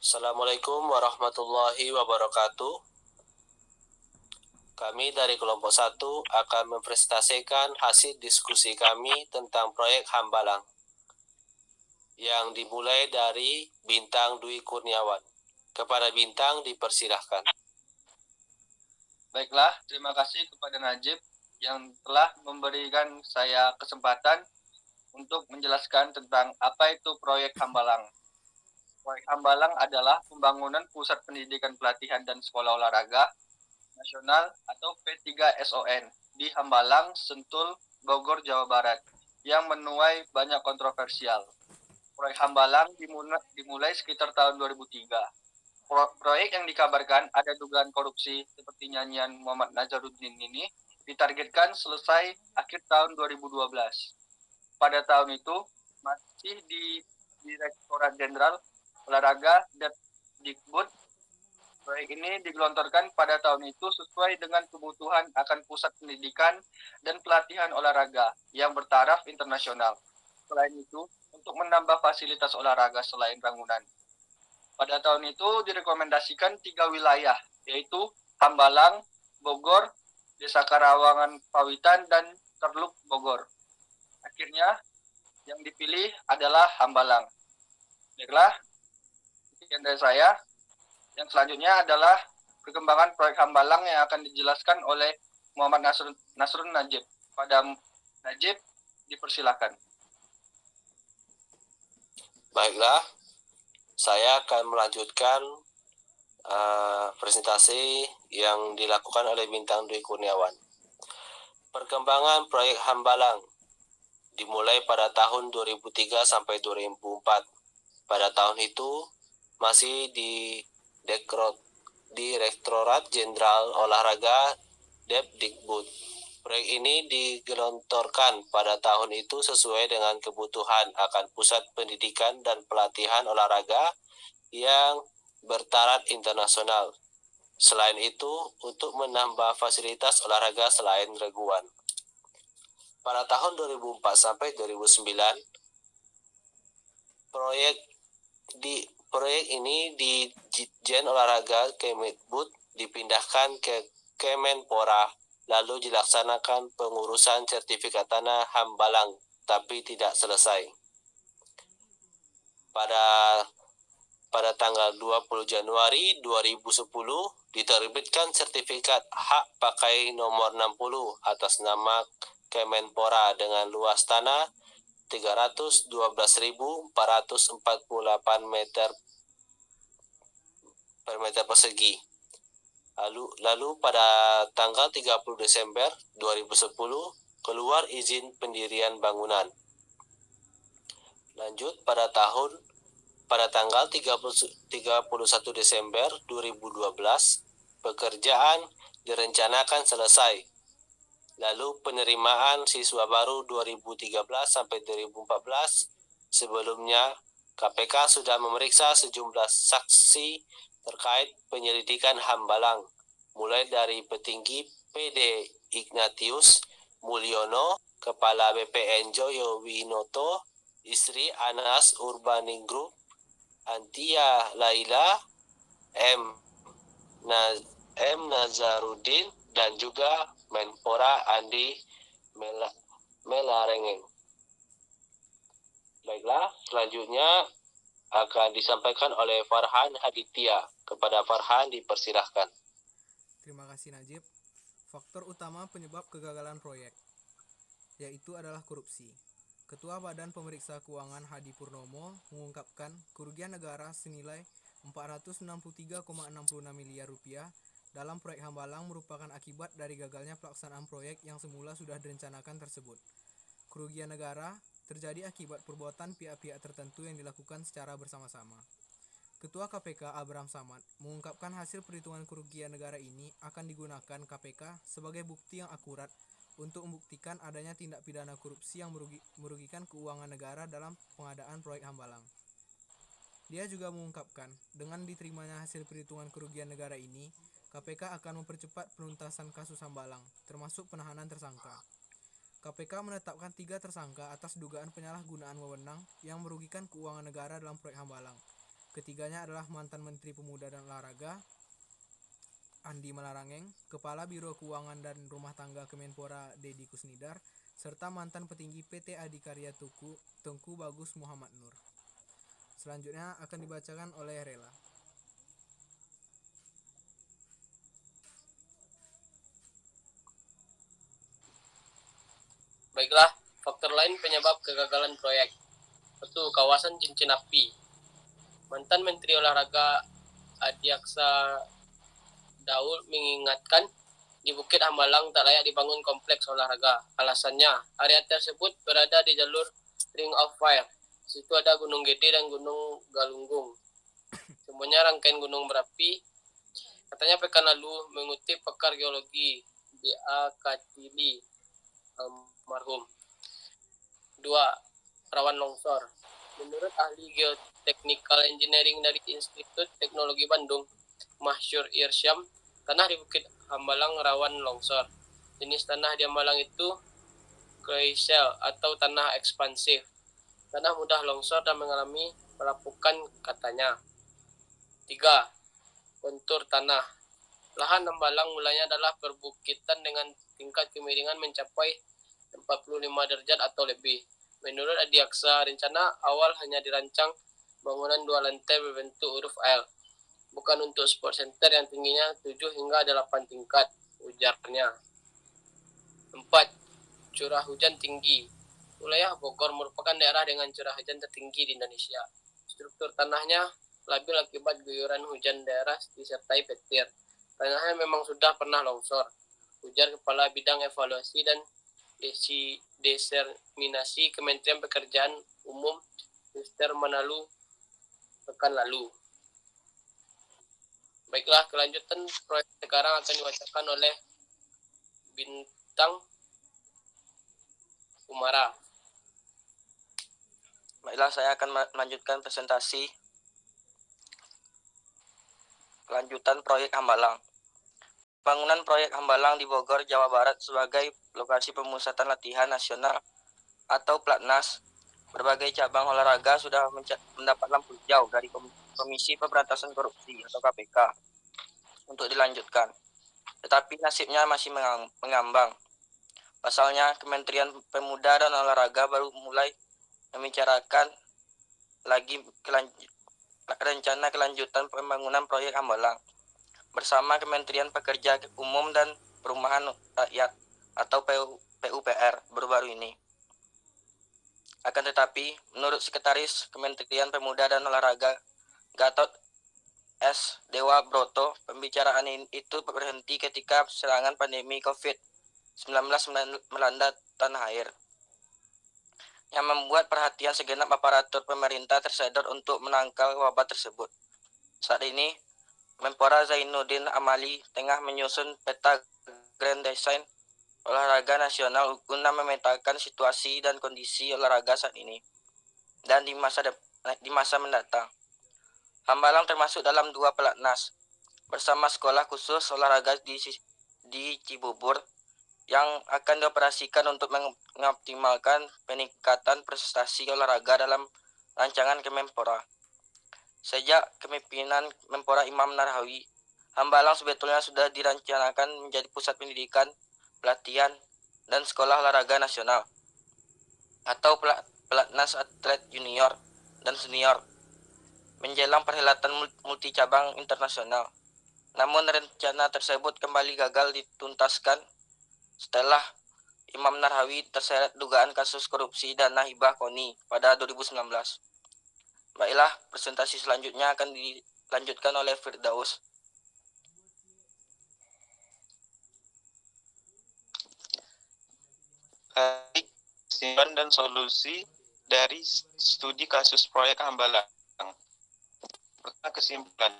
Assalamualaikum warahmatullahi wabarakatuh. Kami dari kelompok 1 akan mempresentasikan hasil diskusi kami tentang proyek Hambalang yang dimulai dari Bintang Dwi Kurniawan. Kepada Bintang dipersilahkan. Baiklah, terima kasih kepada Najib yang telah memberikan saya kesempatan untuk menjelaskan tentang apa itu proyek Hambalang. Proyek Hambalang adalah pembangunan pusat pendidikan pelatihan dan sekolah olahraga nasional atau P3SON di Hambalang, Sentul, Bogor, Jawa Barat yang menuai banyak kontroversial. Proyek Hambalang dimulai sekitar tahun 2003. Proyek yang dikabarkan ada dugaan korupsi seperti nyanyian Muhammad Nazarudin ini ditargetkan selesai akhir tahun 2012. Pada tahun itu masih di Direktorat Jenderal Olahraga Dikbud. Proyek ini digelontorkan pada tahun itu sesuai dengan kebutuhan akan pusat pendidikan dan pelatihan olahraga yang bertaraf internasional. Selain itu, untuk menambah fasilitas olahraga selain bangunan. Pada tahun itu direkomendasikan 3 wilayah, yaitu Hambalang, Bogor, Desa Karawangan Pawitan, dan Terluk Bogor. Akhirnya, yang dipilih adalah Hambalang. Baiklah, sekian dari saya. Yang selanjutnya adalah perkembangan proyek Hambalang yang akan dijelaskan oleh Muhammad Nasrun Najib. Pada Najib, dipersilakan. Baiklah, saya akan melanjutkan presentasi yang dilakukan oleh Bintang Dwi Kurniawan. Perkembangan proyek Hambalang dimulai pada tahun 2003 sampai 2004. Pada tahun itu masih di Direktorat Jenderal Olahraga Dikbud. Proyek ini digelontorkan pada tahun itu sesuai dengan kebutuhan akan pusat pendidikan dan pelatihan olahraga yang bertaraf internasional. Selain itu, untuk menambah fasilitas olahraga selain reguan. Pada tahun 2004 sampai 2009, proyek ini di Ditjen Olahraga Kemdikbud dipindahkan ke Kemenpora, lalu dilaksanakan pengurusan sertifikat tanah Hambalang, tapi tidak selesai. Pada tanggal 20 Januari 2010 diterbitkan sertifikat hak pakai nomor 60 atas nama Kemenpora dengan luas tanah 312.448 meter per meter persegi. Lalu pada tanggal 30 Desember 2010 keluar izin pendirian bangunan. Lanjut pada tanggal 31 Desember 2012 pekerjaan direncanakan selesai. Lalu penerimaan siswa baru 2013 sampai 2014. Sebelumnya KPK sudah memeriksa sejumlah saksi terkait penyelidikan Hambalang, mulai dari petinggi PD Ignatius Mulyono, Kepala BPN Joyo Winoto, istri Anas Urbaningrum, Antia Laila, M. Nazarudin, dan juga Menpora Andi Melarengeng. Baiklah, selanjutnya akan disampaikan oleh Farhan Haditya. Kepada Farhan dipersilahkan. Terima kasih Najib. Faktor utama penyebab kegagalan proyek yaitu adalah korupsi. Ketua Badan Pemeriksa Keuangan Hadi Purnomo mengungkapkan kerugian negara senilai 463,66 miliar rupiah dalam proyek Hambalang merupakan akibat dari gagalnya pelaksanaan proyek yang semula sudah direncanakan tersebut. Kerugian negara terjadi akibat perbuatan pihak-pihak tertentu yang dilakukan secara bersama-sama. Ketua KPK Abraham Samad mengungkapkan hasil perhitungan kerugian negara ini akan digunakan KPK sebagai bukti yang akurat untuk membuktikan adanya tindak pidana korupsi yang merugikan keuangan negara dalam pengadaan proyek Hambalang. Dia juga mengungkapkan, dengan diterimanya hasil perhitungan kerugian negara ini, KPK akan mempercepat penuntasan kasus Hambalang, termasuk penahanan tersangka. KPK menetapkan 3 tersangka atas dugaan penyalahgunaan wewenang yang merugikan keuangan negara dalam proyek Hambalang. Ketiganya adalah mantan Menteri Pemuda dan Olahraga, Andi Malarangeng, Kepala Biro Keuangan dan Rumah Tangga Kemenpora Deddy Kusnidar, serta mantan petinggi PT Adikarya Tengku Bagus Muhammad Nur. Selanjutnya akan dibacakan oleh Rela. Baiklah, faktor lain penyebab kegagalan proyek. 1. Kawasan cincin api. Mantan Menteri Olahraga Adiaksa Daud mengingatkan di Bukit Hambalang tak layak dibangun kompleks olahraga. Alasannya, area tersebut berada di jalur Ring of Fire. Di situ ada Gunung Gede dan Gunung Galunggung. Semuanya rangkaian gunung berapi. Katanya pekan lalu mengutip pakar geologi D.A. Katili almarhum. 2. Rawan longsor. Menurut ahli Geotechnical Engineering dari Institut Teknologi Bandung, Masyur Irsyam, tanah di Bukit Hambalang rawan longsor. Jenis tanah di Hambalang itu clay shell atau tanah ekspansif. Tanah mudah longsor dan mengalami pelapukan katanya. 3. Kontur tanah. Lahan Hambalang mulanya adalah perbukitan dengan tingkat kemiringan mencapai 45 derajat atau lebih. Menurut Adiaksa, rencana awal hanya dirancang bangunan 2 lantai berbentuk huruf L, bukan untuk sport center yang tingginya 7 hingga 8 tingkat, ujarnya. 4. Curah hujan tinggi. Wilayah Bogor merupakan daerah dengan curah hujan tertinggi di Indonesia. Struktur tanahnya labil akibat guyuran hujan daerah disertai petir. Tanahnya memang sudah pernah longsor, ujar Kepala Bidang Evaluasi dan Deserminasi Kementerian Pekerjaan Umum Mr. Manalu pekan lalu. Baiklah, kelanjutan proyek sekarang akan dibacakan oleh Bintang Umara. Baiklah, saya akan melanjutkan presentasi kelanjutan proyek Hambalang. Bangunan proyek Hambalang di Bogor, Jawa Barat sebagai lokasi pemusatan latihan nasional atau Platnas. Berbagai cabang olahraga sudah mendapat lampu hijau dari Komisi Pemberantasan Korupsi atau KPK untuk dilanjutkan. Tetapi nasibnya masih mengambang. Pasalnya, Kementerian Pemuda dan Olahraga baru mulai membicarakan lagi rencana kelanjutan pembangunan proyek Hambalang bersama Kementerian Pekerjaan Umum dan Perumahan Rakyat atau PUPR baru-baru ini. Akan tetapi, menurut Sekretaris Kementerian Pemuda dan Olahraga Gatot S. Dewa Broto, pembicaraan itu berhenti ketika serangan pandemi COVID-19 melanda tanah air, yang membuat perhatian segenap aparatur pemerintah tersedot untuk menangkal wabah tersebut. Saat ini, Menpora Zainuddin Amali tengah menyusun peta Grand Design Olahraga Nasional guna memetakan situasi dan kondisi olahraga saat ini dan di masa mendatang. Hambalang termasuk dalam 2 pelatnas bersama sekolah khusus olahraga di Cibubur yang akan dioperasikan untuk mengoptimalkan peningkatan prestasi olahraga dalam rancangan Kemenpora. Sejak kepemimpinan Menpora Imam Nahrawi, Hambalang sebetulnya sudah direncanakan menjadi pusat pendidikan, pelatihan, dan sekolah olahraga nasional atau pelatnas atlet junior dan senior menjelang perhelatan multi cabang internasional. Namun rencana tersebut kembali gagal dituntaskan setelah Imam Nahrawi terseret dugaan kasus korupsi dana hibah KONI pada 2019. Baiklah, presentasi selanjutnya akan dilanjutkan oleh Firdaus. Kesimpulan dan solusi dari studi kasus proyek Hambalang. Kesimpulan.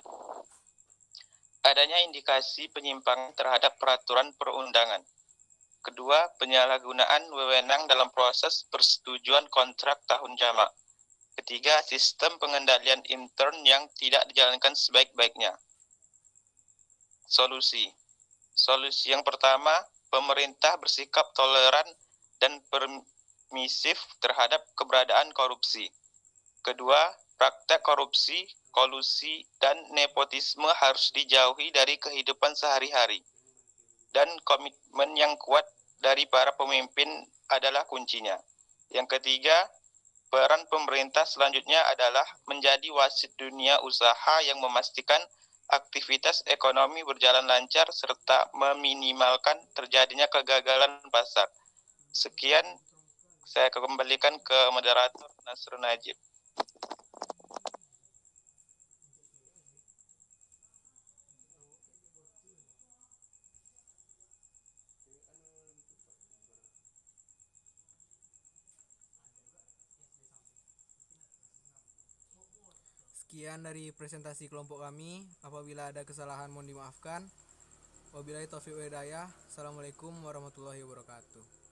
Adanya indikasi penyimpangan terhadap peraturan perundangan. Kedua, penyalahgunaan wewenang dalam proses persetujuan kontrak tahun jamak. Ketiga, sistem pengendalian intern yang tidak dijalankan sebaik-baiknya. Solusi yang pertama, pemerintah bersikap toleran dan permisif terhadap keberadaan korupsi. Kedua, praktek korupsi, kolusi, dan nepotisme harus dijauhi dari kehidupan sehari-hari. Dan komitmen yang kuat dari para pemimpin adalah kuncinya. Yang ketiga, peran pemerintah selanjutnya adalah menjadi wasit dunia usaha yang memastikan aktivitas ekonomi berjalan lancar serta meminimalkan terjadinya kegagalan pasar. Sekian, saya kembalikan ke moderator Nasrul Najib. Sekian dari presentasi kelompok kami. Apabila ada kesalahan mohon dimaafkan. Wabillahi taufiq wal hidayah. Assalamualaikum warahmatullahi wabarakatuh.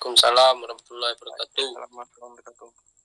Waalaikumsalam warahmatullahi wabarakatuh. Assalamualaikum warahmatullahi wabarakatuh.